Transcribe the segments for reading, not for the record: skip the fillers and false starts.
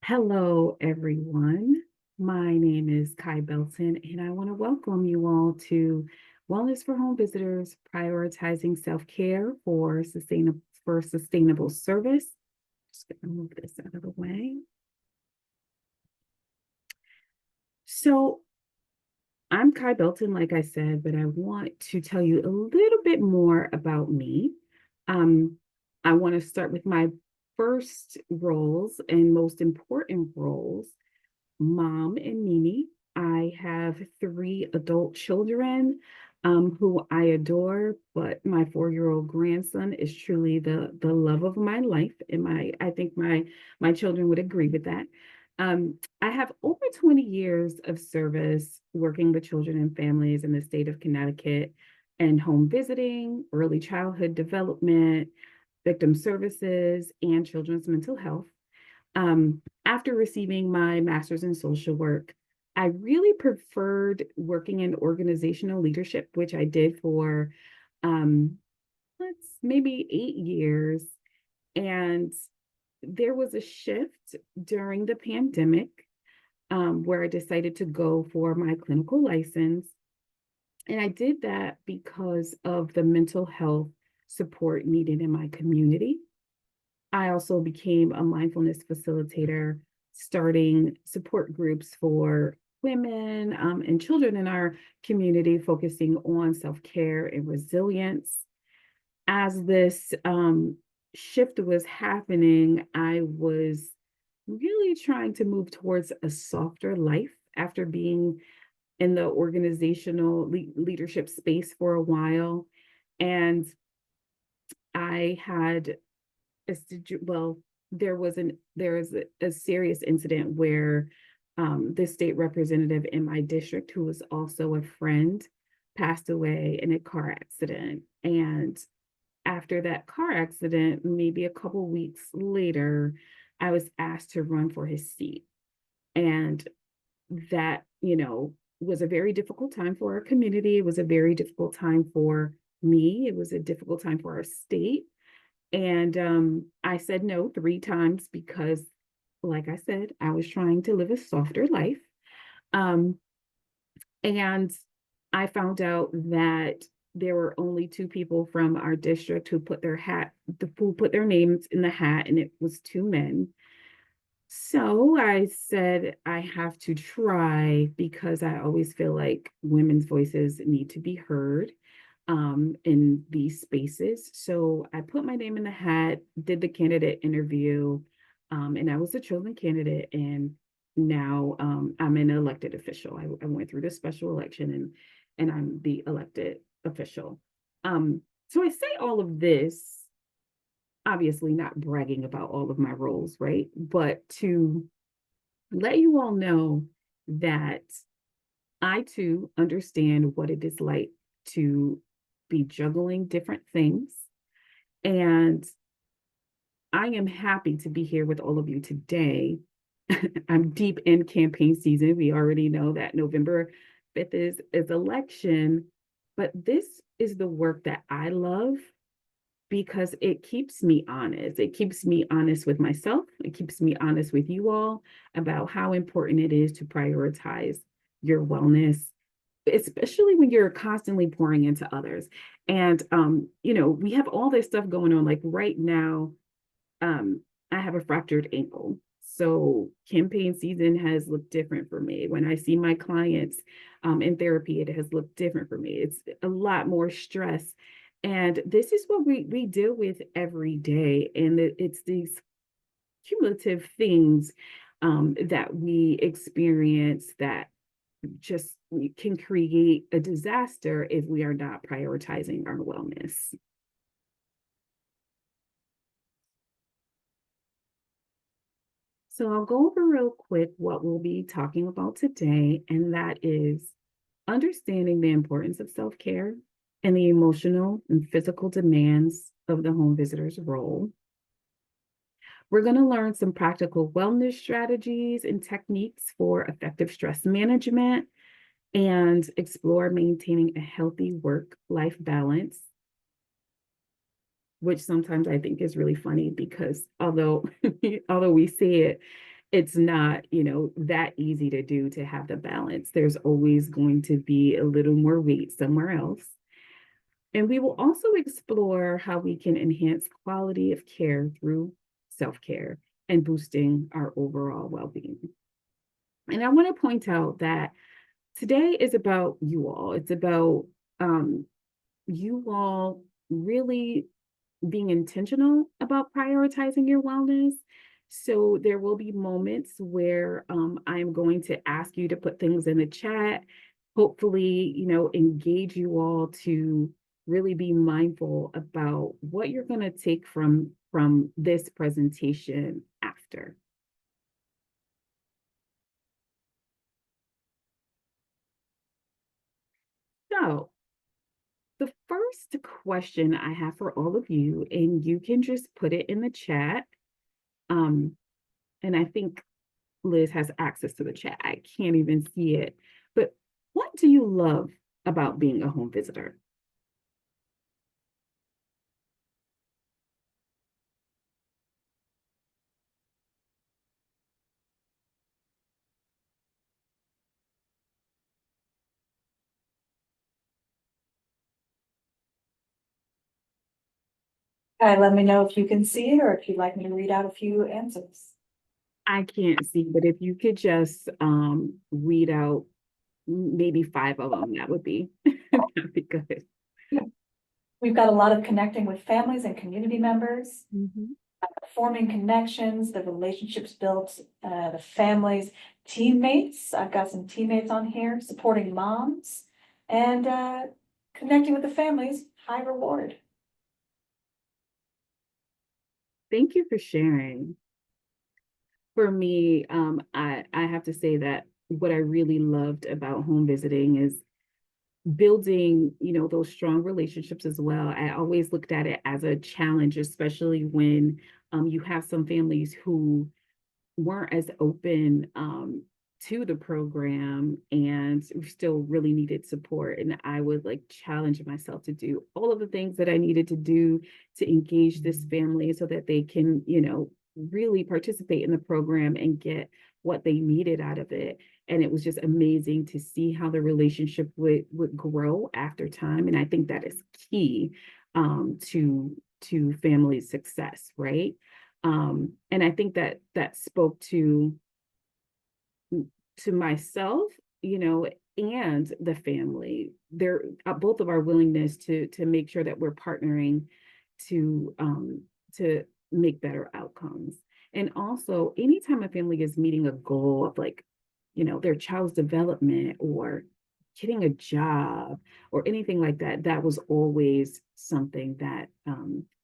Hello, everyone. My name is Belton, and I want to welcome you all to Wellness for Home Visitors, prioritizing self-care for sustainable service. Just gonna move this out of the way. So I'm Belton, like I said, but I want to tell you a little bit more about me. Um, I want to start with my first roles and most important roles. Mom and Mimi. I have three adult children who I adore, but my 4-year-old grandson is truly the love of my life. And I think my children would agree with that. I have over 20 years of service working with children and families in the state of Connecticut and home visiting, early childhood development, victim services, and children's mental health. After receiving my master's in social work, I really preferred working in organizational leadership, which I did for um, let's maybe 8 years. And there was a shift during the pandemic where I decided to go for my clinical license. And I did that because of the mental health support needed in my community. I also became a mindfulness facilitator, starting support groups for women and children in our community, focusing on self care and resilience. As this shift was happening, I was really trying to move towards a softer life after being in the organizational leadership space for a while. And I had well, there was a serious incident where the state representative in my district, who was also a friend, passed away in a car accident. And after that car accident, maybe a couple weeks later, I was asked to run for his seat. And that, was a very difficult time for our community. It was a very difficult time for me. It was a difficult time for our state. And I said no 3 times because, like I said, I was trying to live a softer life. Um, and I found out that there were only 2 people from our district who put their names in the hat, and it was 2 men. So I said I have to try because I always feel like women's voices need to be heard in these spaces. So I put my name in the hat, did the candidate interview, and I was the chosen candidate. And now I'm an elected official. I went through the special election and I'm the elected official. So I say all of this, obviously not bragging about all of my roles, right? But to let you all know that I too understand what it is like to be juggling different things. And I am happy to be here with all of you today. I'm deep in campaign season. We already know that November 5th is election, but this is the work that I love because it keeps me honest. It keeps me honest with myself. It keeps me honest with you all about how important it is to prioritize your wellness, especially when you're constantly pouring into others. And we have all this stuff going on. Like right now, I have a fractured ankle. So campaign season has looked different for me. When I see my clients in therapy, it has looked different for me. It's a lot more stress. And this is what we deal with every day. And it's these cumulative things that we experience that just can create a disaster if we are not prioritizing our wellness. So I'll go over real quick what we'll be talking about today, and that is understanding the importance of self-care and the emotional and physical demands of the home visitor's role. We're going to learn some practical wellness strategies and techniques for effective stress management and explore maintaining a healthy work-life balance, which sometimes I think is really funny because although although we say it, it's not, that easy to do, to have the balance. There's always going to be a little more weight somewhere else. And we will also explore how we can enhance quality of care through self-care and boosting our overall well-being. And I want to point out that today is about you all. It's about you all really being intentional about prioritizing your wellness. So there will be moments where I'm going to ask you to put things in the chat, hopefully, engage you all to really be mindful about what you're going to take from this presentation after. So the first question I have for all of you, and you can just put it in the chat. And I think Liz has access to the chat. I can't even see it. But what do you love about being a home visitor? Let me know if you can see it or if you'd like me to read out a few answers. I can't see, but if you could just read out maybe 5 of them, that would be that'd be good. We've got a lot of connecting with families and community members, Mm-hmm. forming connections, the relationships built, the families, teammates. I've got some teammates on here, supporting moms, and connecting with the families, high reward. Thank you for sharing. For me, I have to say that what I really loved about home visiting is building, those strong relationships as well. I always looked at it as a challenge, especially when you have some families who weren't as open to the program and still really needed support. And I would like challenge myself to do all of the things that I needed to do to engage this family so that they can, really participate in the program and get what they needed out of it. And it was just amazing to see how the relationship would grow after time. And I think that is key to family success, right? And I think that spoke to myself, and the family. They're both of our willingness to make sure that we're partnering to make better outcomes. And also, anytime a family is meeting a goal of like, their child's development or getting a job or anything like that, that was always something that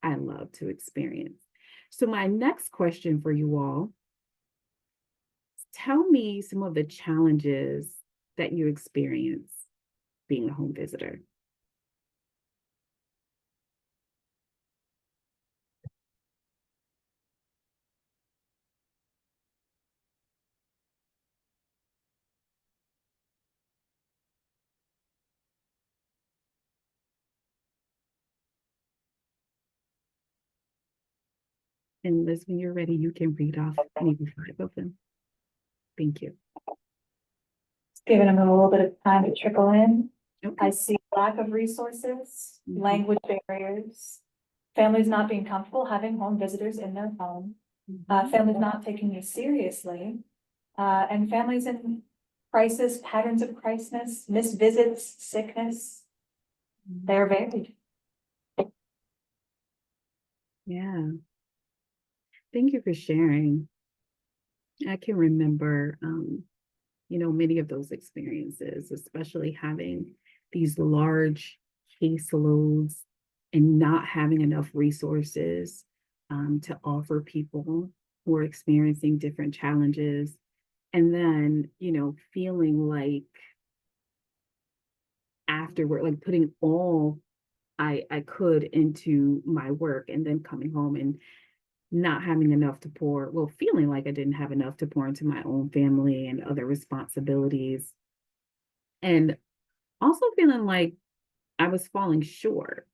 I love to experience. So my next question for you all, tell me some of the challenges that you experience being a home visitor. And Liz, when you're ready, you can read off maybe 5 of them. Thank you. Giving them a little bit of time to trickle in. Okay. I see lack of resources, language barriers, families not being comfortable having home visitors in their home, families not taking you seriously, and families in crisis, patterns of crisis, missed visits, sickness. They're varied. Yeah. Thank you for sharing. I can remember, many of those experiences, especially having these large caseloads and not having enough resources to offer people who are experiencing different challenges. And then, feeling like afterward, like putting all I could into my work and then coming home and not having enough to pour, well, feeling like I didn't have enough to pour into my own family and other responsibilities. And also feeling like I was falling short,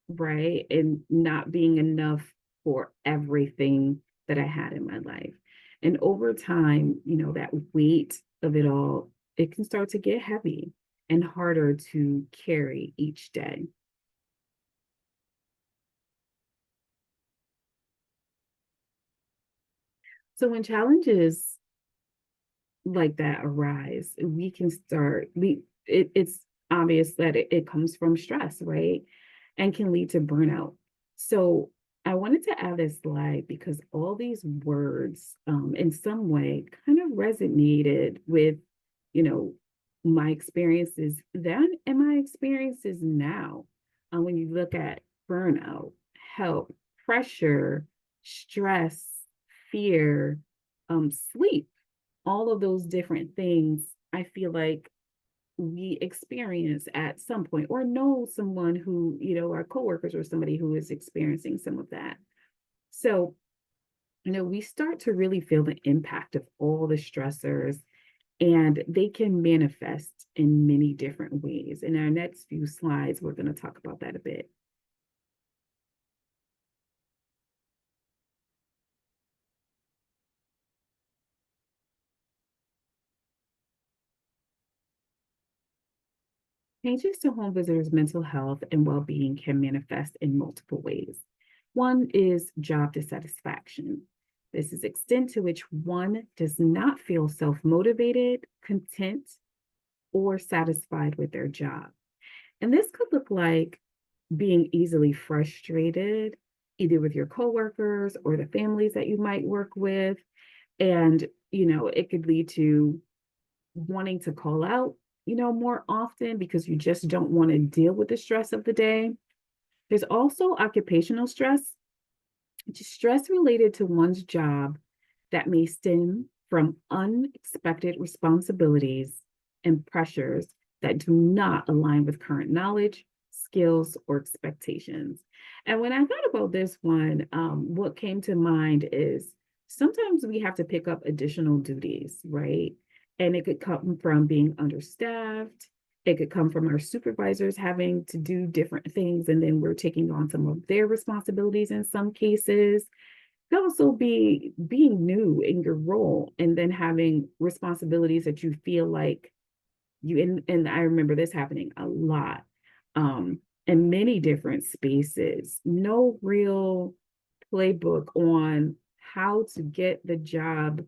right? And not being enough for everything that I had in my life. And over time, that weight of it all, it can start to get heavy and harder to carry each day. So when challenges like that arise, we can start, it's obvious that it comes from stress, right? And can lead to burnout. So I wanted to add this slide because all these words, in some way, kind of resonated with, you know, my experiences then and my experiences now. When you look at burnout, help, pressure, stress, fear, sleep, all of those different things, I feel like we experience at some point or know someone who, our coworkers or somebody who is experiencing some of that. So, we start to really feel the impact of all the stressors, and they can manifest in many different ways. In our next few slides, we're going to talk about that a bit. Changes to home visitors' mental health and well-being can manifest in multiple ways. One is job dissatisfaction. This is the extent to which one does not feel self-motivated, content, or satisfied with their job. And this could look like being easily frustrated, either with your coworkers or the families that you might work with. And, it could lead to wanting to call out, more often because you just don't want to deal with the stress of the day. There's also occupational stress, which is stress related to one's job that may stem from unexpected responsibilities and pressures that do not align with current knowledge, skills, or expectations. And when I thought about this one, what came to mind is sometimes we have to pick up additional duties, right? And it could come from being understaffed. It could come from our supervisors having to do different things, and then we're taking on some of their responsibilities in some cases. It could also be being new in your role and then having responsibilities that you feel like and I remember this happening a lot, in many different spaces. No real playbook on how to get the job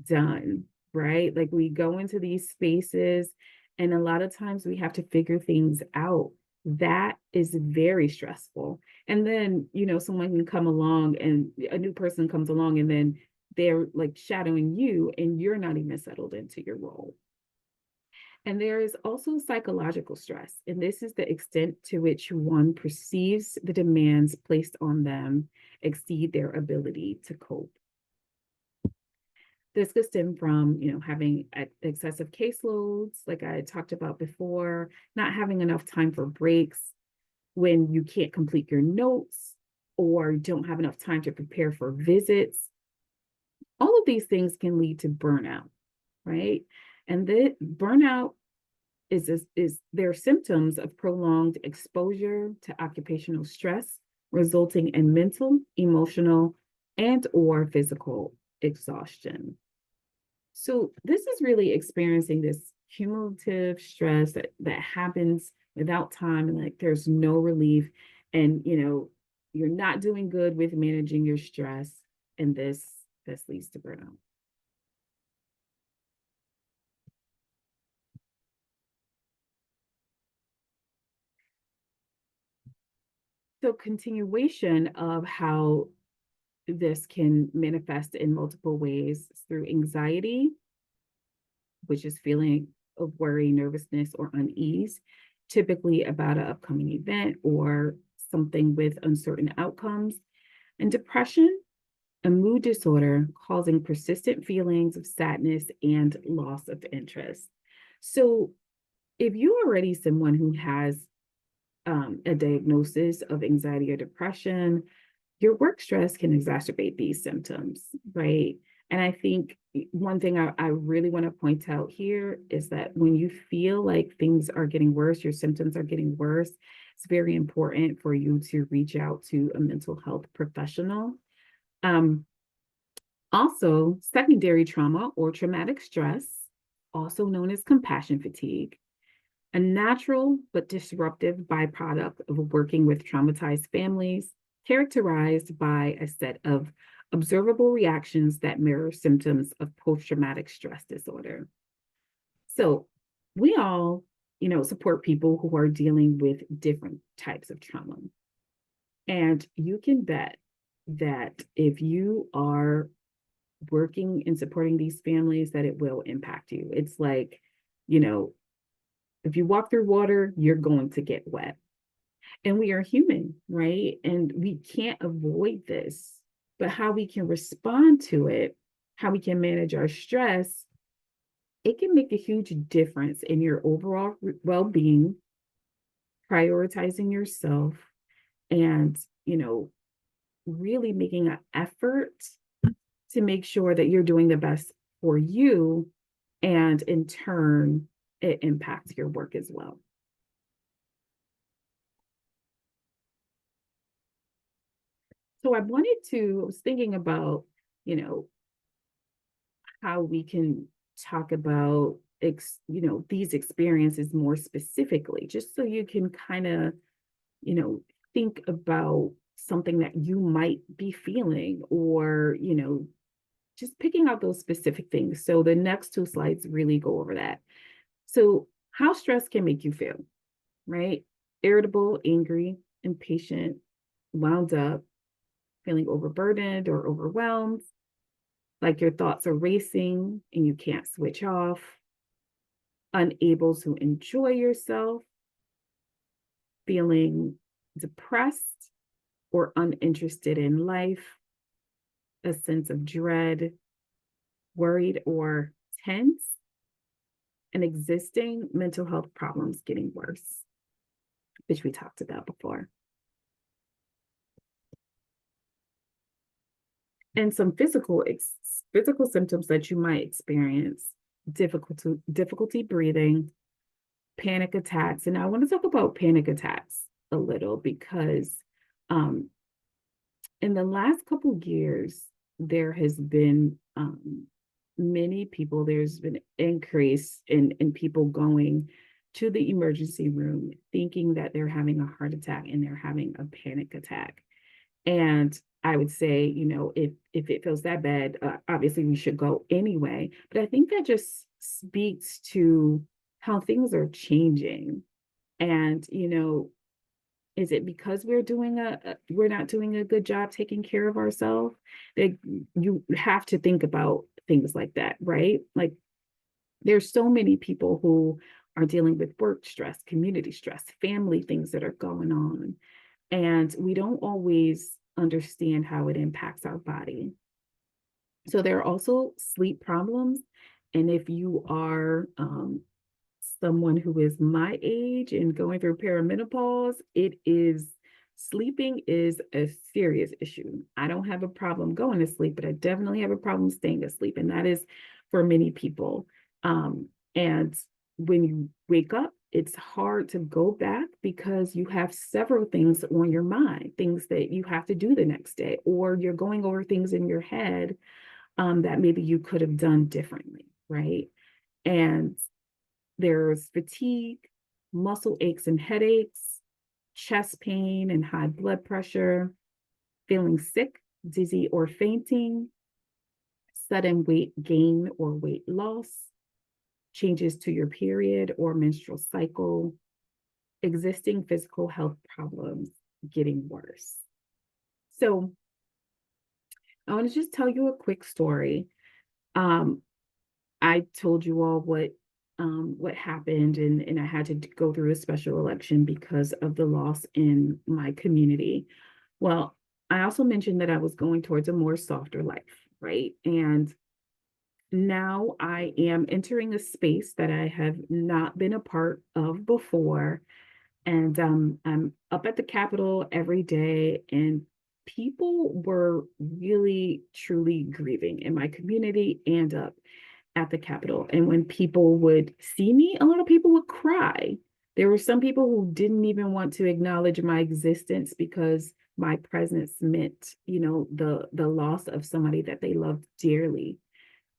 done, right? Like we go into these spaces and a lot of times we have to figure things out. That is very stressful. And then, someone can come along and a new person comes along and then they're like shadowing you and you're not even settled into your role. And there is also psychological stress, and this is the extent to which one perceives the demands placed on them exceed their ability to cope. This could stem from, having excessive caseloads, like I talked about before, not having enough time for breaks, when you can't complete your notes or don't have enough time to prepare for visits. All of these things can lead to burnout, right? And the burnout is there symptoms of prolonged exposure to occupational stress, resulting in mental, emotional, and or physical exhaustion. So this is really experiencing this cumulative stress that happens without time, and like there's no relief, and you're not doing good with managing your stress, and this leads to burnout. So continuation of how this can manifest in multiple ways through anxiety, which is feeling of worry, nervousness, or unease, typically about an upcoming event or something with uncertain outcomes, and depression, a mood disorder causing persistent feelings of sadness and loss of interest. So if you're already someone who has a diagnosis of anxiety or depression, your work stress can exacerbate these symptoms, right? And I think one thing I really want to point out here is that when you feel like things are getting worse, your symptoms are getting worse, it's very important for you to reach out to a mental health professional. Um, Also, secondary trauma or traumatic stress, also known as compassion fatigue, a natural but disruptive byproduct of working with traumatized families, characterized by a set of observable reactions that mirror symptoms of post-traumatic stress disorder. So we all, support people who are dealing with different types of trauma. And you can bet that if you are working and supporting these families, that it will impact you. It's like, you know, if you walk through water, you're going to get wet. And we are human, right? And we can't avoid this. But how we can respond to it, how we can manage our stress, it can make a huge difference in your overall well-being, prioritizing yourself, and, really making an effort to make sure that you're doing the best for you. And in turn, it impacts your work as well. So I was thinking about, you know, how we can talk about, these experiences more specifically, just so you can kind of, think about something that you might be feeling, or, just picking out those specific things. So the next two slides really go over that. So how stress can make you feel, right? Irritable, angry, impatient, wound up, feeling overburdened or overwhelmed, like your thoughts are racing and you can't switch off, unable to enjoy yourself, feeling depressed or uninterested in life, a sense of dread, worried or tense, and existing mental health problems getting worse, which we talked about before. And some physical symptoms that you might experience: difficulty breathing, panic attacks. And I want to talk about panic attacks a little because in the last couple of years, there has been many people, there's been an increase in people going to the emergency room thinking that they're having a heart attack and they're having a panic attack. And I would say, if it feels that bad, obviously we should go anyway. But I think that just speaks to how things are changing. And, is it because we're not doing a good job taking care of ourselves? That you have to think about things like that, right? Like, there's so many people who are dealing with work stress, community stress, family things that are going on. And we don't always understand how it impacts our body. So there are also sleep problems. And if you are someone who is my age and going through perimenopause, sleeping is a serious issue. I don't have a problem going to sleep, but I definitely have a problem staying asleep. And that is for many people. And when you wake up, it's hard to go back because you have several things on your mind, things that you have to do the next day, or you're going over things in your head that maybe you could have done differently, right? And there's fatigue, muscle aches and headaches, chest pain and high blood pressure, feeling sick, dizzy, or fainting, sudden weight gain or weight loss, changes to your period or menstrual cycle, existing physical health problems getting worse. So I want to just tell you a quick story. I told you all what happened, and I had to go through a special election because of the loss in my community. Well, I also mentioned that I was going towards a more softer life, right? And now I am entering a space that I have not been a part of before. And I'm up at the Capitol every day, and people were really, truly grieving in my community and up at the Capitol. And when people would see me, a lot of people would cry. There were some people who didn't even want to acknowledge my existence because my presence meant, the loss of somebody that they loved dearly.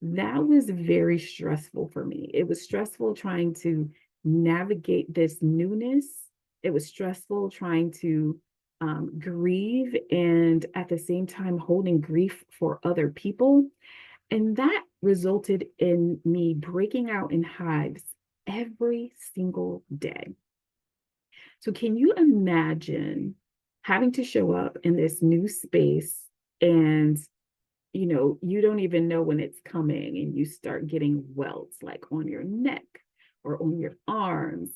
That was very stressful for me. It was stressful trying to navigate this newness. It was stressful trying to grieve and at the same time holding grief for other people. And that resulted in me breaking out in hives every single day. So, can you imagine having to show up in this new space and you don't even know when it's coming and you start getting welts like on your neck or on your arms.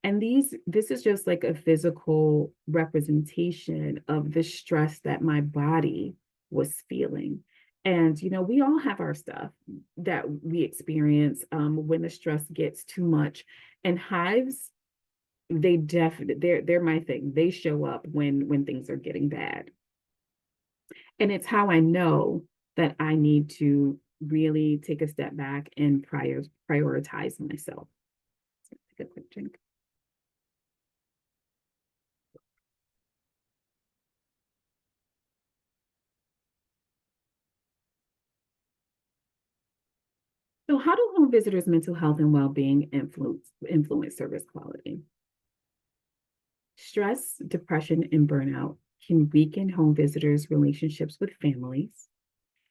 And this is just like a physical representation of the stress that my body was feeling. And we all have our stuff that we experience when the stress gets too much. And hives, they're my thing. They show up when things are getting bad. And it's how I know that I need to really take a step back and prioritize myself. Take a quick drink. So, how do home visitors' mental health and well-being influence service quality? Stress, depression, and burnout can weaken home visitors' relationships with families.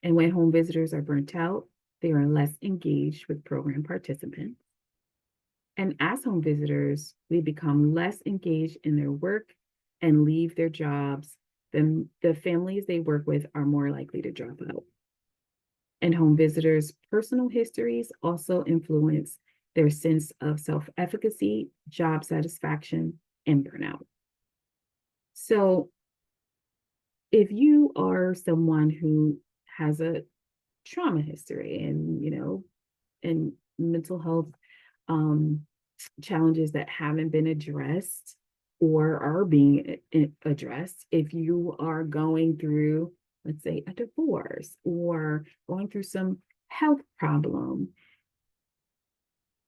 And when home visitors are burnt out, they are less engaged with program participants. And as home visitors, we become less engaged in their work and leave their jobs. Then the families they work with are more likely to drop out. And home visitors' personal histories also influence their sense of self-efficacy, job satisfaction, and burnout. So if you are someone who has a trauma history and mental health um, challenges that haven't been addressed or are being addressed, if you are going through, let's say, a divorce or going through some health problem,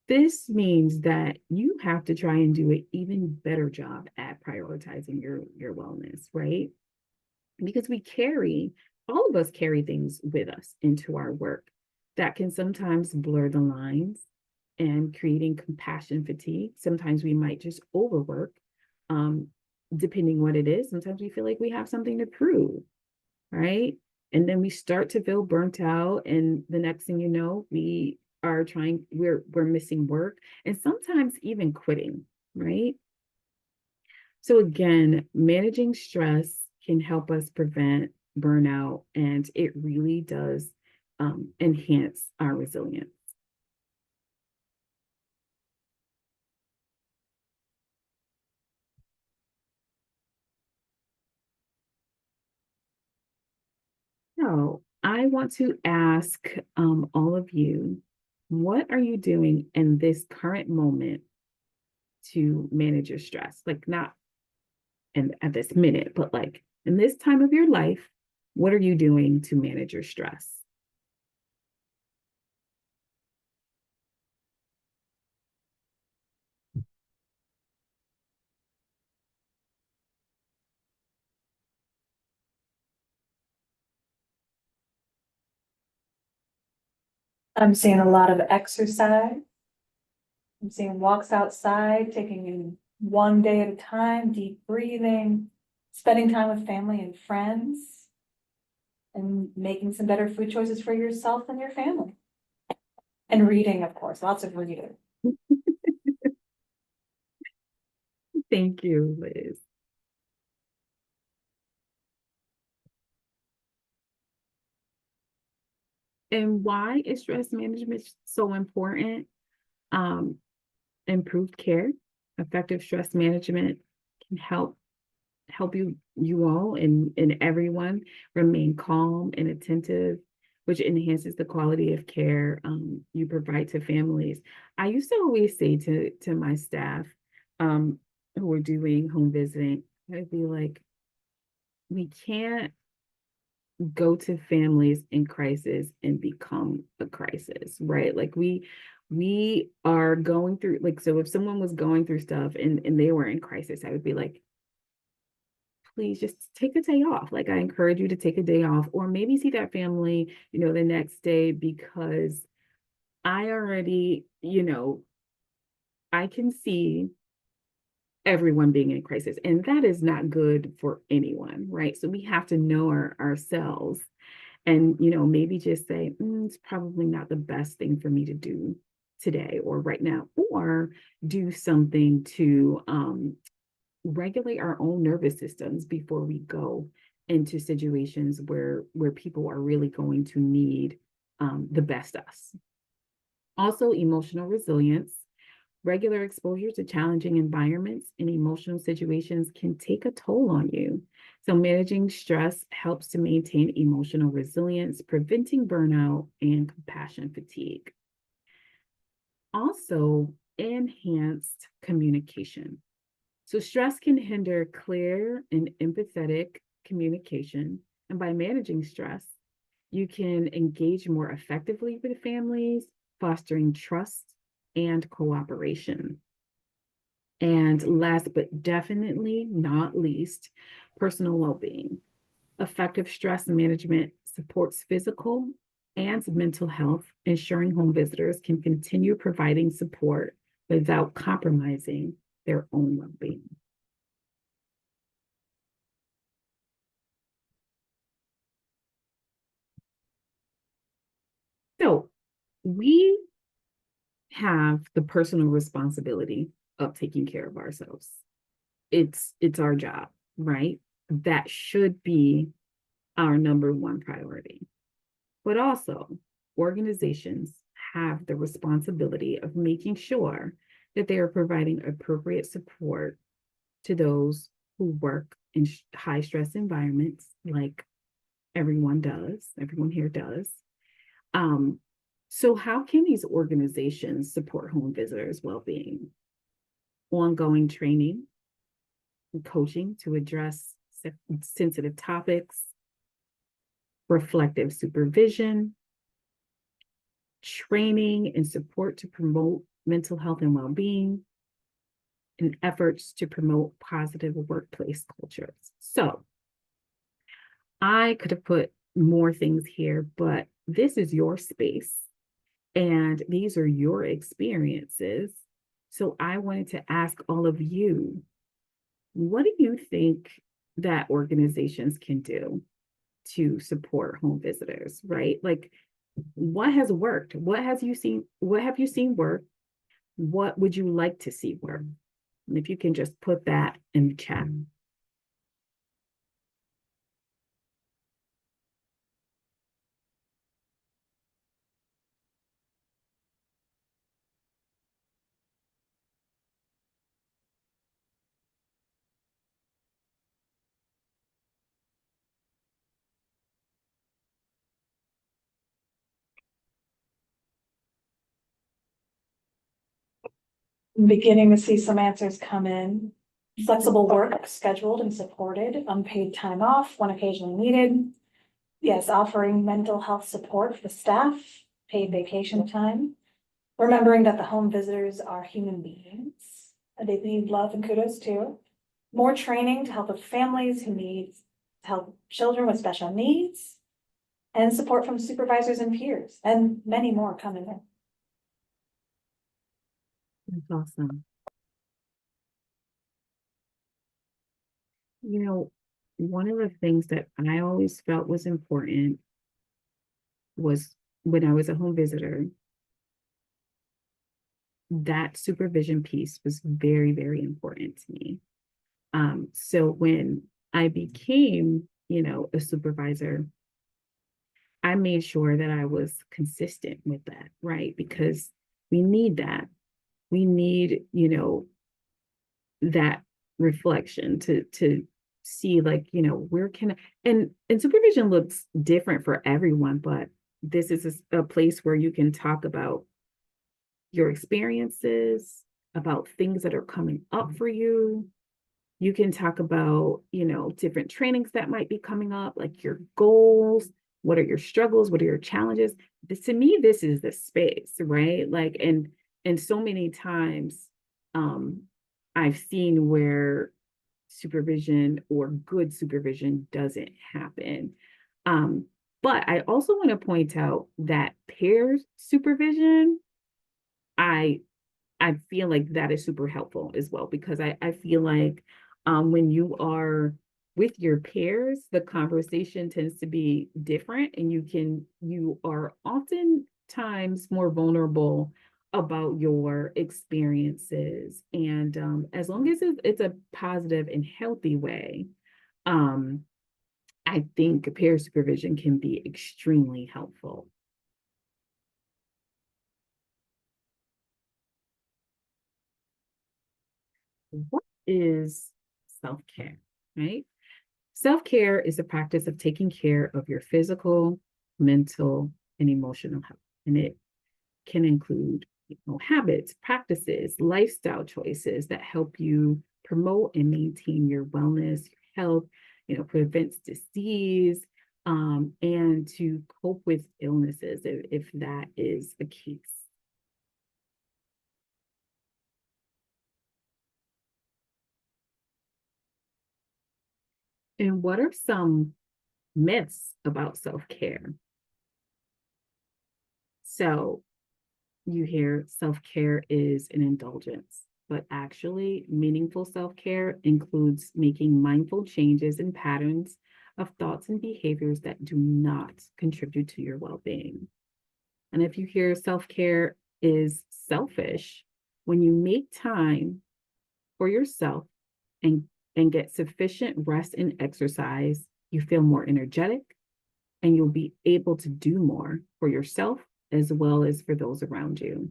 this means that you have to try and do an even better job at prioritizing your wellness, right? Because all of us carry things with us into our work that can sometimes blur the lines and creating compassion fatigue. Sometimes we might just overwork, um, depending what it is. Sometimes we feel like we have something to prove, right? And then we start to feel burnt out, and the next thing you know, we're missing work, and sometimes even quitting, right? So again, managing stress can help us prevent burnout, and it really does enhance our resilience. So I want to ask all of you, what are you doing in this current moment to manage your stress? Like not at this minute, but like in this time of your life, what are you doing to manage your stress? I'm seeing a lot of exercise. I'm seeing walks outside, taking in one day at a time, deep breathing, spending time with family and friends, and making some better food choices for yourself and your family. And reading, of course, lots of reading. Thank you, Liz. And why is stress management so important? Um, Improved care, effective stress management can help you all and everyone remain calm and attentive, which enhances the quality of care you provide to families. I used to always say to my staff um, who were doing home visiting, I'd be like, we can't go to families in crisis and become a crisis, right? Like we are going through, like, so if someone was going through stuff and they were in crisis, I would be like, please just take a day off. Like, I encourage you to take a day off, or maybe see that family, the next day, because I already, I can see everyone being in crisis, and that is not good for anyone, right? So we have to know ourselves, and maybe just say, it's probably not the best thing for me to do today or right now, or do something to regulate our own nervous systems before we go into situations where people are really going to need the best us. Also, emotional resilience. Regular exposure to challenging environments and emotional situations can take a toll on you. So, managing stress helps to maintain emotional resilience, preventing burnout and compassion fatigue. Also, enhanced communication. So, stress can hinder clear and empathetic communication. And by managing stress, you can engage more effectively with families, fostering trust and cooperation. And last but definitely not least, personal well being. Effective stress management supports physical and mental health, ensuring home visitors can continue providing support without compromising their own well being. So, we have the personal responsibility of taking care of ourselves. It's our job, right? That should be our number one priority. But also, organizations have the responsibility of making sure that they are providing appropriate support to those who work in high stress environments, like everyone here does. Um, so how can these organizations support home visitors' well-being? Ongoing training and coaching to address sensitive topics, reflective supervision, training and support to promote mental health and well-being, and efforts to promote positive workplace cultures. So I could have put more things here, but this is your space and these are your experiences. So I wanted to ask all of you, what do you think that organizations can do to support home visitors, right? Like, what has worked? What have you seen work? What would you like to see work? And if you can just put that in the chat. Beginning to see some answers come in. Flexible work scheduled and supported, unpaid time off when occasionally needed. Yes, offering mental health support for the staff, paid vacation time. Remembering that the home visitors are human beings. They need love and kudos too. More training to help with families who need help children with special needs. And support from supervisors and peers, and many more coming in. That's awesome. One of the things that I always felt was important was when I was a home visitor, that supervision piece was very, very important to me. So when I became, a supervisor, I made sure that I was consistent with that, right? Because we need that. We need, that reflection to see, like, where can and supervision looks different for everyone, but this is a place where you can talk about your experiences, about things that are coming up for you. You can talk about, different trainings that might be coming up, like your goals, what are your struggles, what are your challenges. To me, this is the space, right? Like, and so many times I've seen where supervision or good supervision doesn't happen. Um, but I also want to point out that peer supervision, I I feel like that is super helpful as well, because I feel like when you are with your peers, the conversation tends to be different, and you are oftentimes more vulnerable about your experiences. And as long as it's a positive and healthy way, um, I think peer supervision can be extremely helpful. What is self-care, right? Self-care is the practice of taking care of your physical, mental, and emotional health. And it can include, habits, practices, lifestyle choices that help you promote and maintain your wellness, your health, prevents disease, and to cope with illnesses if that is the case. And what are some myths about self-care? So you hear self-care is an indulgence, but actually, meaningful self-care includes making mindful changes in patterns of thoughts and behaviors that do not contribute to your well-being. And if you hear self-care is selfish, when you make time for yourself and get sufficient rest and exercise, you feel more energetic, and you'll be able to do more for yourself as well as for those around you.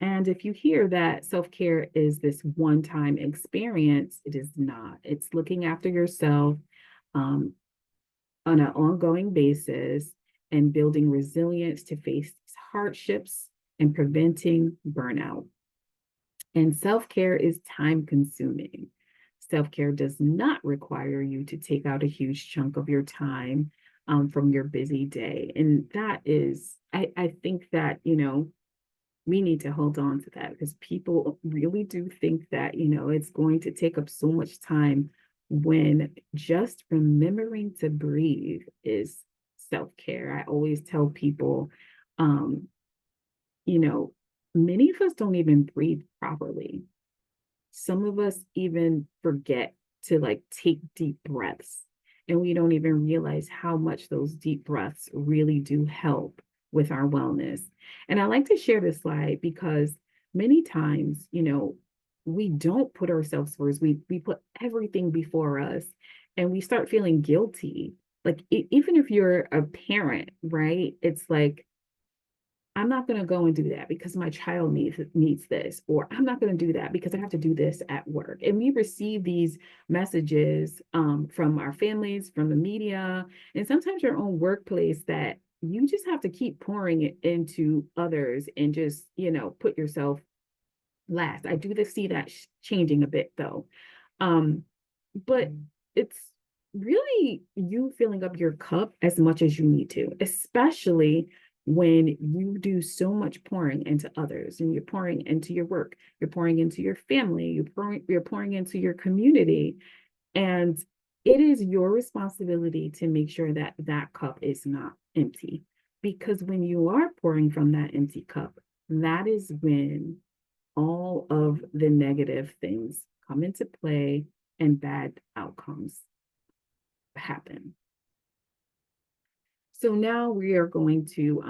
And if you hear that self care is this one time experience, it is not. It's looking after yourself um, on an ongoing basis and building resilience to face hardships and preventing burnout. And self care is time consuming. Self care does not require you to take out a huge chunk of your time from your busy day. And that is, I think that, we need to hold on to that, because people really do think that, it's going to take up so much time, when just remembering to breathe is self-care. I always tell people, um, you know, many of us don't even breathe properly. Some of us even forget to like take deep breaths, and we don't even realize how much those deep breaths really do help with our wellness. And I like to share this slide because many times, we don't put ourselves first. We put everything before us, and we start feeling guilty. Like even if you're a parent, right? It's like, I'm not going to go and do that because my child needs this, or I'm not going to do that because I have to do this at work. And we receive these messages from our families, from the media, and sometimes your own workplace, that you just have to keep pouring it into others and just, put yourself last. I do see that changing a bit though. Um, but it's really you filling up your cup as much as you need to, especially when you do so much pouring into others, and you're pouring into your work, you're pouring into your family, you're pouring into your community. And it is your responsibility to make sure that that cup is not empty. Because when you are pouring from that empty cup, that is when all of the negative things come into play and bad outcomes happen. So now we are going to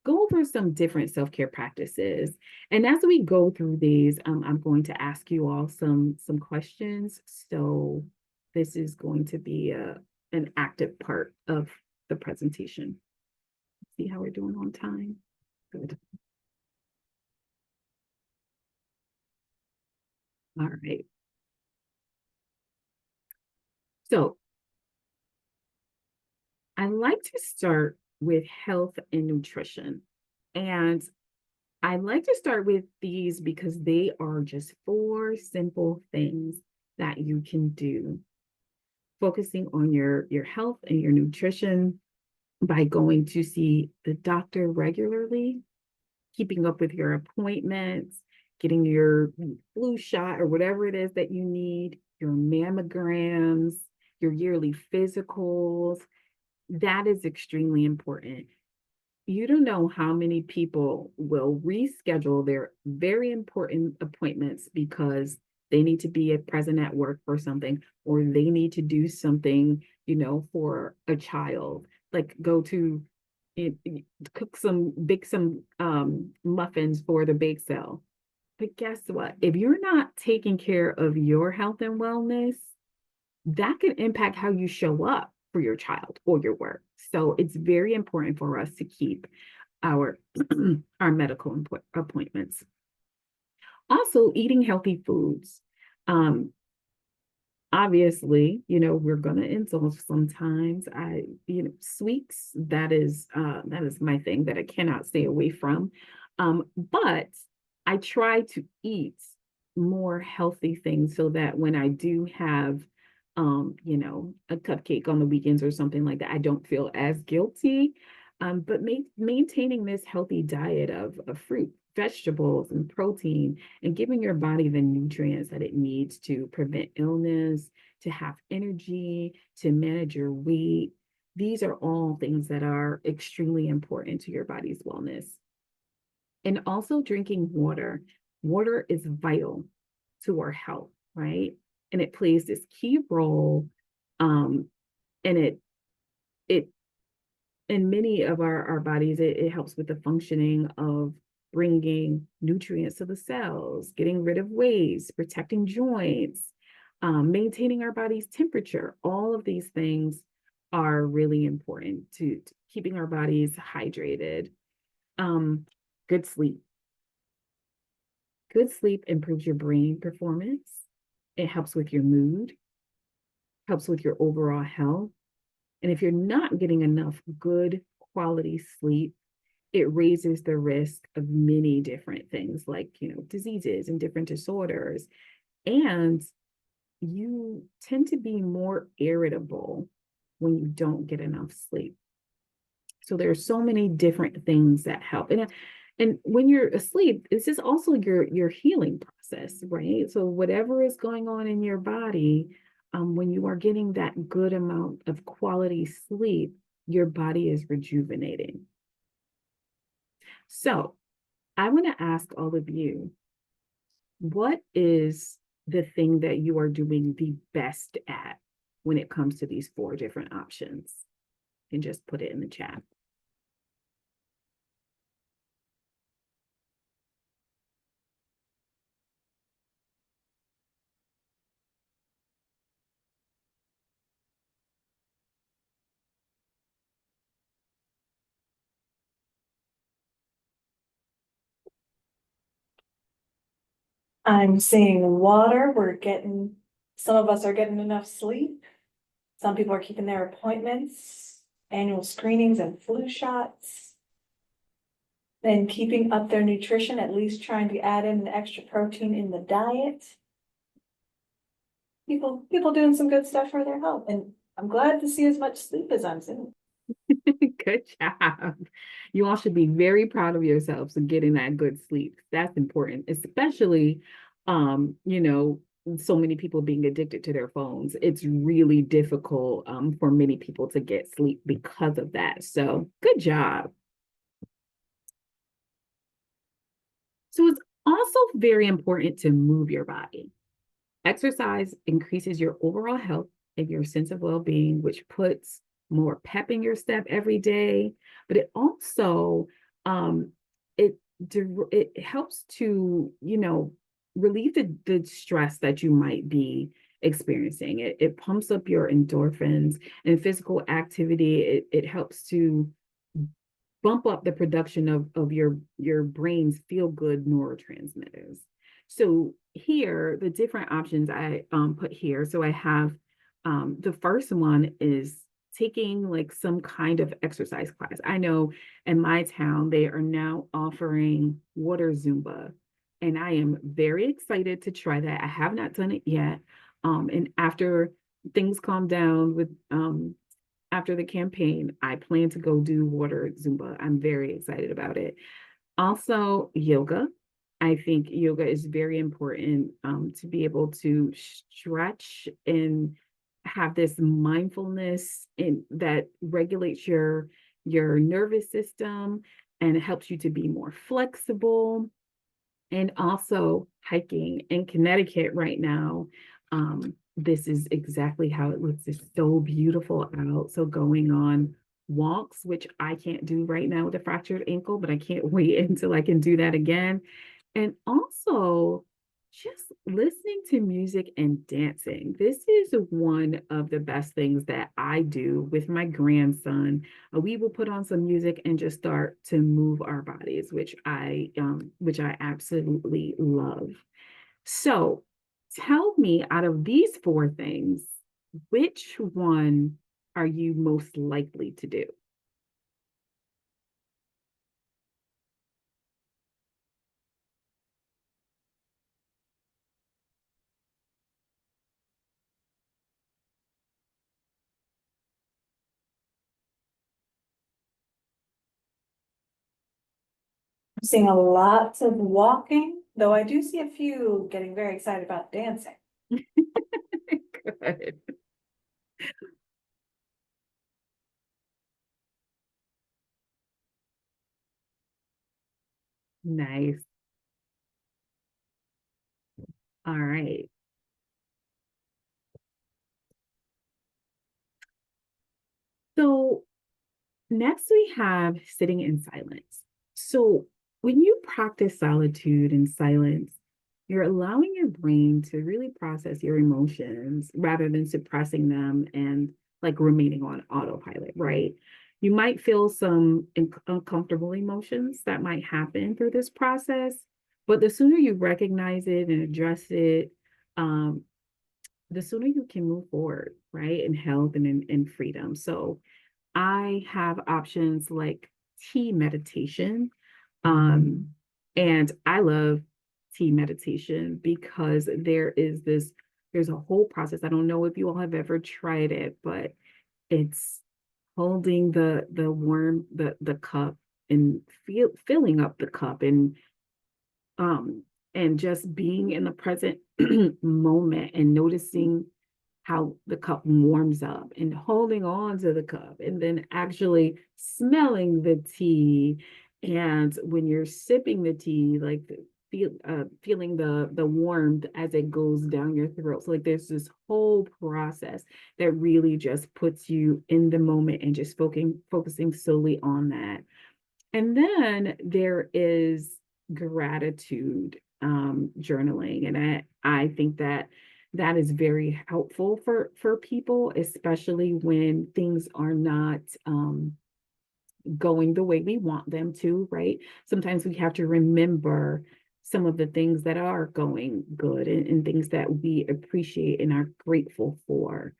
go over some different self-care practices. And as we go through these, I'm going to ask you all some questions. So this is going to be an active part of the presentation. See how we're doing on time? Good. All right. So I like to start with health and nutrition. And I like to start with these because they are just 4 simple things that you can do, focusing on your health and your nutrition by going to see the doctor regularly, keeping up with your appointments, getting your flu shot or whatever it is that you need, your mammograms, your yearly physicals. That is extremely important. You don't know how many people will reschedule their very important appointments because they need to be present at work for something, or they need to do something, for a child, like go to it, cook some, bake some muffins for the bake sale. But guess what? If you're not taking care of your health and wellness, that can impact how you show up for your child or your work. So it's very important for us to keep our our medical appointments. Also, eating healthy foods. Um, Obviously, we're gonna indulge sometimes. Sweets, that is my thing that I cannot stay away from. But I try to eat more healthy things so that when I do have a cupcake on the weekends or something like that, I don't feel as guilty. But maintaining this healthy diet of fruit, vegetables, and protein, and giving your body the nutrients that it needs to prevent illness, to have energy, to manage your weight. These are all things that are extremely important to your body's wellness. And also drinking water. Water is vital to our health, right? And it plays this key role, and it in many of our bodies, it helps with the functioning of bringing nutrients to the cells, getting rid of waste, protecting joints, maintaining our body's temperature. All of these things are really important to keeping our bodies hydrated. Um, Good sleep. Good sleep improves your brain performance. It helps with your mood, helps with your overall health. And if you're not getting enough good quality sleep, it raises the risk of many different things like, diseases and different disorders. And you tend to be more irritable when you don't get enough sleep. So there are so many different things that help. And when you're asleep, this is also your healing process, right? So whatever is going on in your body, when you are getting that good amount of quality sleep, your body is rejuvenating. So I want to ask all of you, what is the thing that you are doing the best at when it comes to these four different options? And just put it in the chat. I'm seeing water, some of us are getting enough sleep. Some people are keeping their appointments, annual screenings and flu shots. Then keeping up their nutrition, at least trying to add in an extra protein in the diet. People doing some good stuff for their health, and I'm glad to see as much sleep as I'm seeing. Good job. You all should be very proud of yourselves for getting that good sleep. That's important, especially, so many people being addicted to their phones. It's really difficult for many people to get sleep because of that. So good job. So it's also very important to move your body. Exercise increases your overall health and your sense of well-being, which puts more pep in your step every day. But it also um, it it helps to relieve the stress that you might be experiencing. It pumps up your endorphins, and physical activity. It helps to bump up the production of your brain's feel good neurotransmitters. So here, the different options I put here. So I have the first one is taking like some kind of exercise class. I know in my town they are now offering water Zumba, and I am very excited to try that. I have not done it yet. And after things calm down with after the campaign, I plan to go do water Zumba. I'm very excited about it. Also, yoga. I think yoga is very important to be able to stretch and have this mindfulness in that regulates your nervous system and it helps you to be more flexible. And also hiking in Connecticut right now. This is exactly how it looks. It's so beautiful out. So going on walks, which I can't do right now with a fractured ankle, but I can't wait until I can do that again. And also just listening to music and dancing. This is one of the best things that I do with my grandson. We will put on some music and just start to move our bodies, which I absolutely love. So tell me, out of these four things, which one are you most likely to do? I'm seeing a lot of walking, though I do see a few getting very excited about dancing. Good. Nice. All right. So next, we have sitting in silence. So, when you practice solitude and silence, you're allowing your brain to really process your emotions rather than suppressing them and like remaining on autopilot, right? You might feel some uncomfortable emotions that might happen through this process, but the sooner you recognize it and address it, um, the sooner you can move forward, right? In health and in freedom. So, I have options like tea meditation. Um, and I love tea meditation because there's a whole process. I don't know if you all have ever tried it, but it's holding the cup and filling up the cup um and just being in the present moment and noticing how the cup warms up and holding on to the cup and then actually smelling the tea. And when you're sipping the tea, like feeling the warmth as it goes down your throat. So like there's this whole process that really just puts you in the moment and just focusing solely on that. And then there is gratitude journaling, and I think that that is very helpful for people, especially when things are not going the way we want them to, right? Sometimes we have to remember some of the things that are going good and things that we appreciate and are grateful for.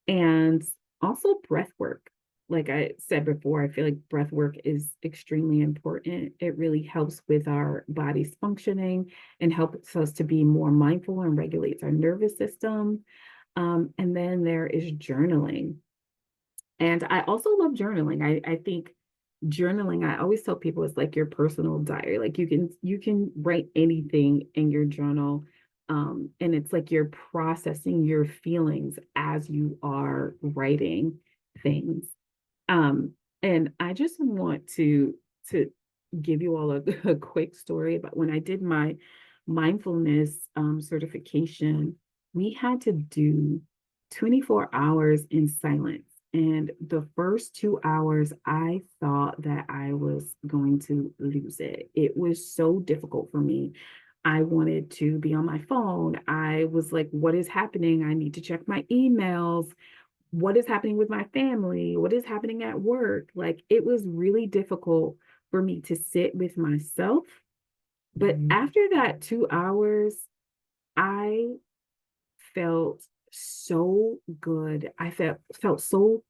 And also breath work. Like I said before, I feel like breath work is extremely important. It really helps with our body's functioning and helps us to be more mindful and regulates our nervous system. And then there is journaling. And I also love journaling. I think journaling, I always tell people it's like your personal diary. Like you can write anything in your journal. And it's like you're processing your feelings as you are writing things. Um, and I just want to give you all a quick story about when I did my mindfulness certification. We had to do 24 hours in silence. And the first 2 hours, I thought that I was going to lose it. It was so difficult for me. I wanted to be on my phone. I was like, what is happening? I need to check my emails. What is happening with my family? What is happening at work? Like it was really difficult for me to sit with myself. But after that 2 hours, I felt so good. I felt so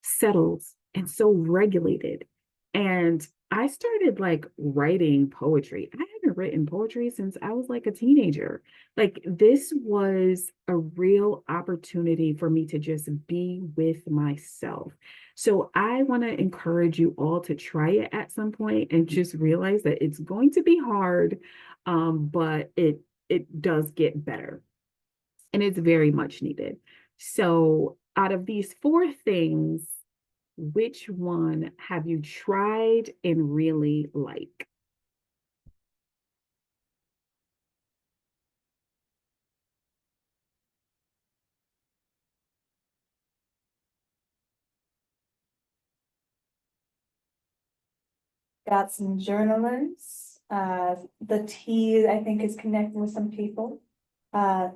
settled and so regulated. And I started like writing poetry. I hadn't haven't written poetry since I was like a teenager. Like this was a real opportunity for me to just be with myself. So I want to encourage you all to try it at some point and just realize that it's going to be hard, but it does get better and it's very much needed. So out of these four things, which one have you tried and really like? Got some journalers. The T, I think, is connecting with some people.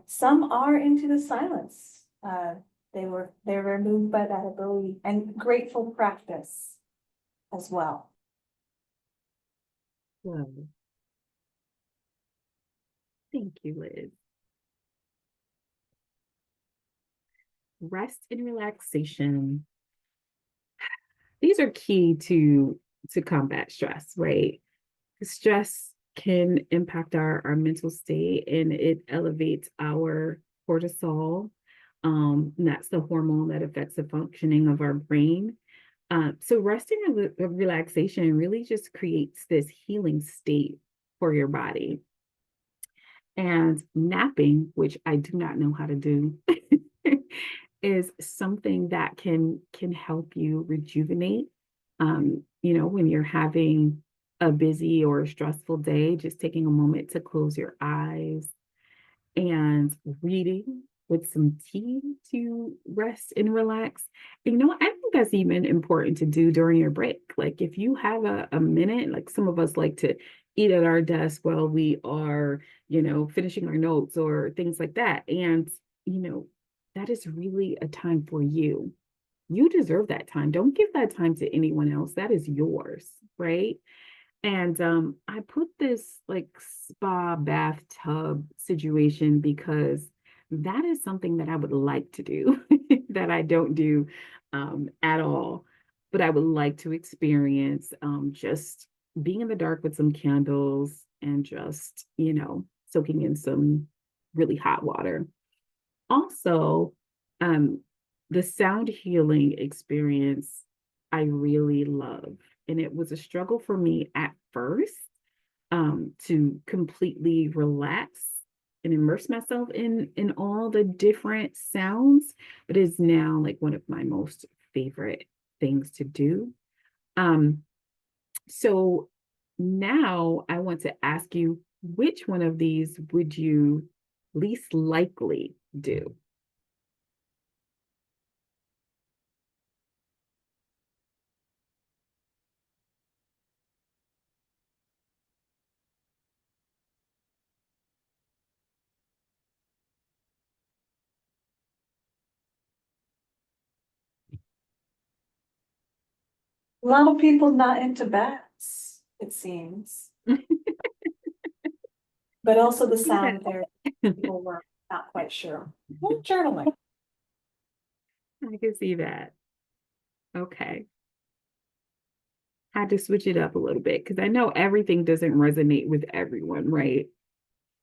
Some are into the silence. They were moved by that ability and grateful practice as well. Well, thank you, Liz. Rest and relaxation. These are key to combat stress, right? Stress can impact our mental state and it elevates our cortisol. And that's the hormone that affects the functioning of our brain. So resting and relaxation really just creates this healing state for your body. And napping, which I do not know how to do, is something that can help you rejuvenate. When you're having a busy or a stressful day, just taking a moment to close your eyes and reading with some tea to rest and relax. I think that's even important to do during your break. Like if you have a minute, like some of us like to eat at our desk while we are, finishing our notes or things like that. And, you know, that is really a time for you. You deserve that time. Don't give that time to anyone else. That is yours, right? And I put this like spa bathtub situation because that is something that I would like to do that I don't do at all. But I would like to experience just being in the dark with some candles and just, soaking in some really hot water. Also, um, the sound healing experience I really love. And it was a struggle for me at first to completely relax and immerse myself in all the different sounds, but it's now like one of my most favorite things to do. Um, so now I want to ask you, which one of these would you least likely do? A lot of people not into bats, it seems, but also the Yeah. sound there, people were not quite sure. Well, journaling. I can see that. Okay. Had to switch it up a little bit because I know everything doesn't resonate with everyone, right?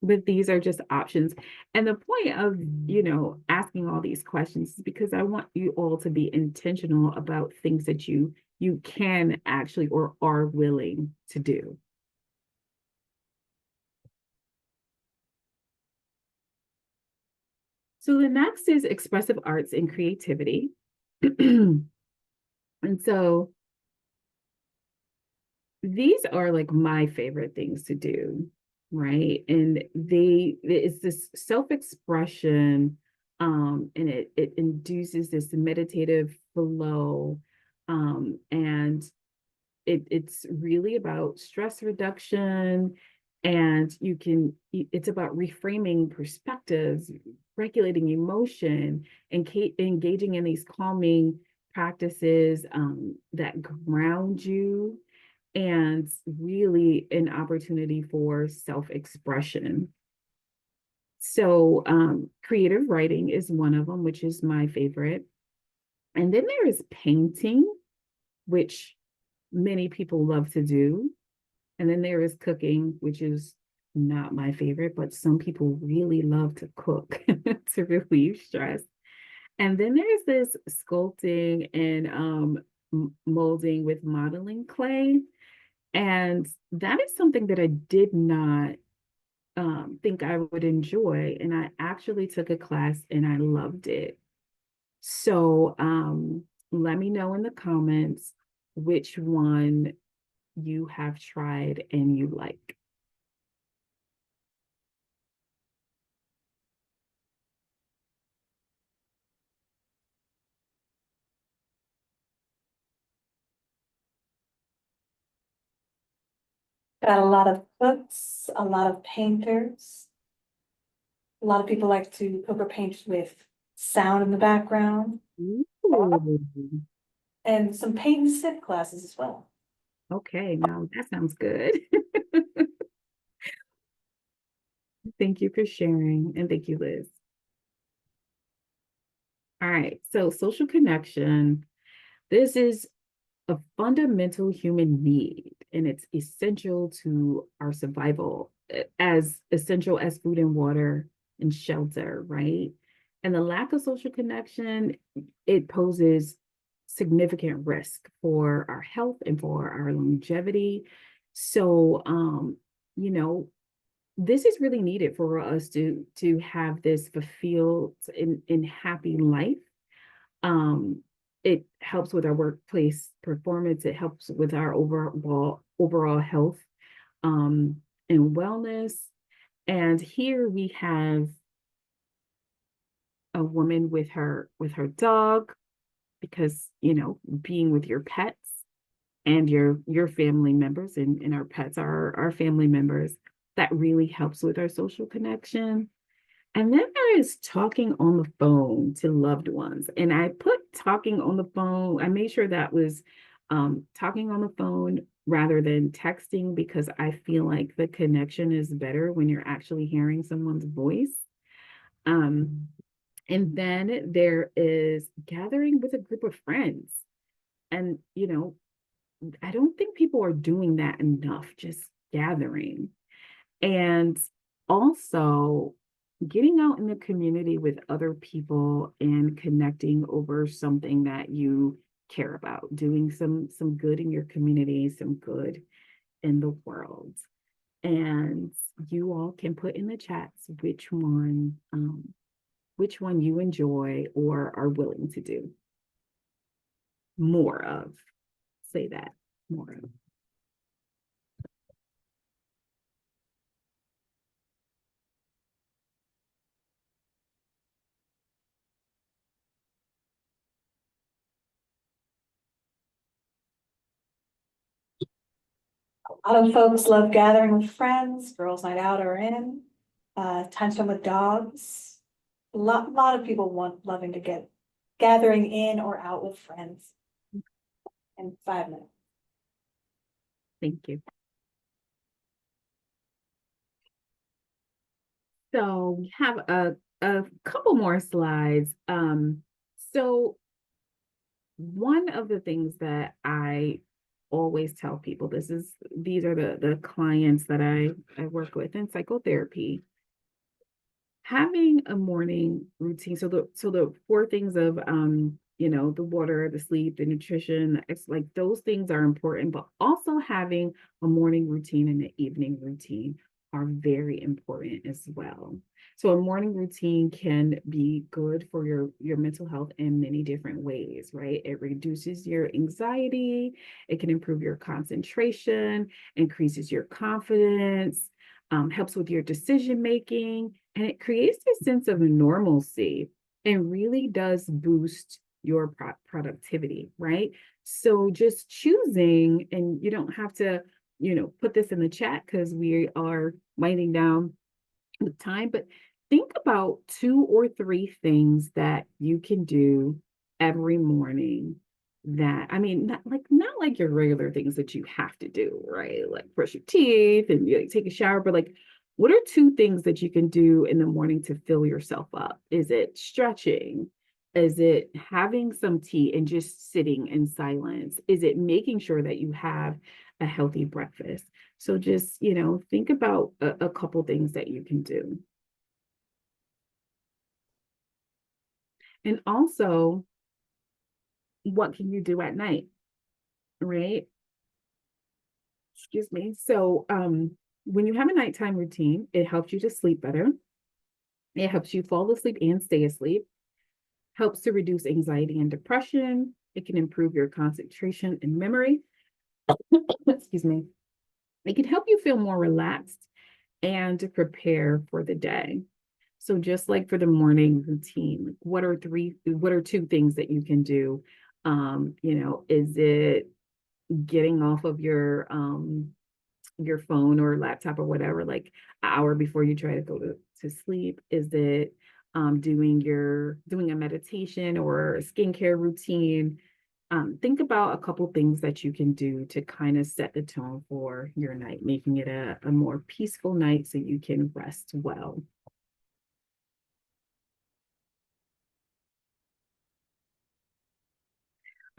But these are just options. And the point of, asking all these questions is because I want you all to be intentional about things that you can actually or are willing to do. So the next is expressive arts and creativity. And so these are like my favorite things to do, right? And it's this self-expression, and it induces this meditative flow, and it's really about stress reduction, and it's about reframing perspectives, regulating emotion, and engaging in these calming practices that ground you and really an opportunity for self-expression. So, creative writing is one of them, which is my favorite. And then there is painting, which many people love to do. And then there is cooking, which is not my favorite, but some people really love to cook to relieve stress. And then there's this sculpting and molding with modeling clay. And that is something that I did not think I would enjoy. And I actually took a class and I loved it. So let me know in the comments which one you have tried and you like. Got a lot of cooks, a lot of painters. A lot of people like to cook or paint with sound in the background Ooh, and some paint and sip classes as well. okay, now that sounds good. Thank you for sharing. And thank you, Liz. All right, so social connection. This is a fundamental human need, and it's essential to our survival, as essential as food and water and shelter, right? And the lack of social connection, it poses significant risk for our health and for our longevity. So, you know, this is really needed for us to have this fulfilled and happy life. um, it helps with our workplace performance. It helps with our overall health and wellness. And here we have a woman with her dog, because being with your pets and your family members, and our pets are our family members, that really helps with our social connection. And then there is talking on the phone to loved ones. And I put talking on the phone, I made sure that was talking on the phone rather than texting, because I feel like the connection is better when you're actually hearing someone's voice. Um, and then there is gathering with a group of friends. And, I don't think people are doing that enough, just gathering. And also getting out in the community with other people and connecting over something that you care about, doing some good in your community, some good in the world. And you all can put in the chats which one you enjoy or are willing to do more of. Say that, more of. A lot of folks love gathering with friends, girls' night out or in, time spent with dogs. Lot of people loving to get gathering in or out with friends in 5 minutes. Thank you. So we have a couple more slides. So one of the things that I always tell people, these are the clients that I work with in psychotherapy, having a morning routine. So the four things of the water, the sleep, the nutrition, it's like those things are important, but also having a morning routine and an evening routine are very important as well. So a morning routine can be good for your mental health in many different ways, right? It reduces your anxiety, it can improve your concentration, increases your confidence, helps with your decision making, and it creates a sense of normalcy and really does boost your productivity, right? So just choosing, and you don't have to, put this in the chat because we are winding down the time, but think about 2 or 3 things that you can do every morning. That, I mean, not like your regular things that you have to do, right? Like brush your teeth and take a shower, but like, what are 2 things that you can do in the morning to fill yourself up? Is it stretching? Is it having some tea and just sitting in silence? Is it making sure that you have a healthy breakfast. So just, think about a couple things that you can do. And also, what can you do at night, right? Excuse me. So, when you have a nighttime routine, it helps you to sleep better. It helps you fall asleep and stay asleep, helps to reduce anxiety and depression. It can improve your concentration and memory. Excuse me. It can help you feel more relaxed and to prepare for the day. So just like for the morning routine, what are two things that you can do? Is it getting off of your phone or laptop or whatever, like an hour before you try to go to sleep? Is it doing a meditation or a skincare routine? Think about a couple things that you can do to kind of set the tone for your night, making it a more peaceful night so you can rest well.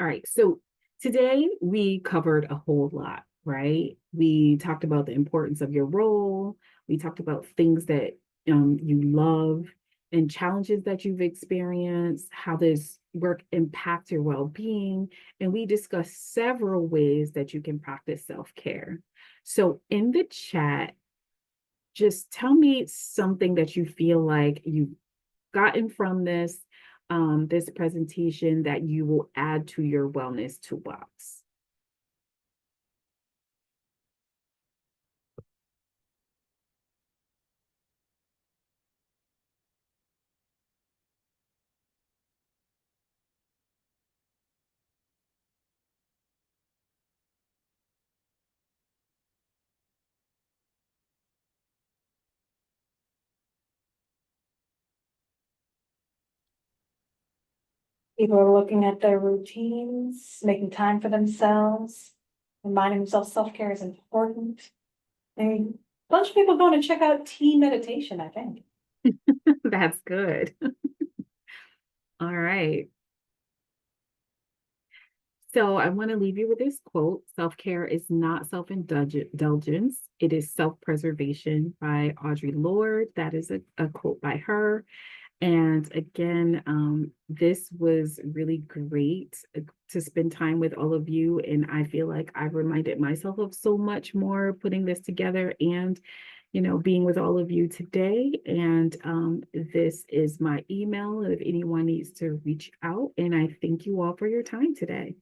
All right, so today we covered a whole lot, right? We talked about the importance of your role. We talked about things that you love and challenges that you've experienced, how this work impacts your well-being, and we discussed several ways that you can practice self-care. So in the chat, just tell me something that you feel like you gotten from this presentation that you will add to your wellness toolbox. People are looking at their routines, making time for themselves, reminding themselves self-care is important. And a bunch of people going to check out tea meditation, I think. That's good. All right. So I want to leave you with this quote: self-care is not self-indulgence, it is self-preservation, by Audre Lorde. That is a quote by her. And again, this was really great to spend time with all of you. And I feel like I've reminded myself of so much more putting this together and, being with all of you today. And this is my email if anyone needs to reach out. And I thank you all for your time today.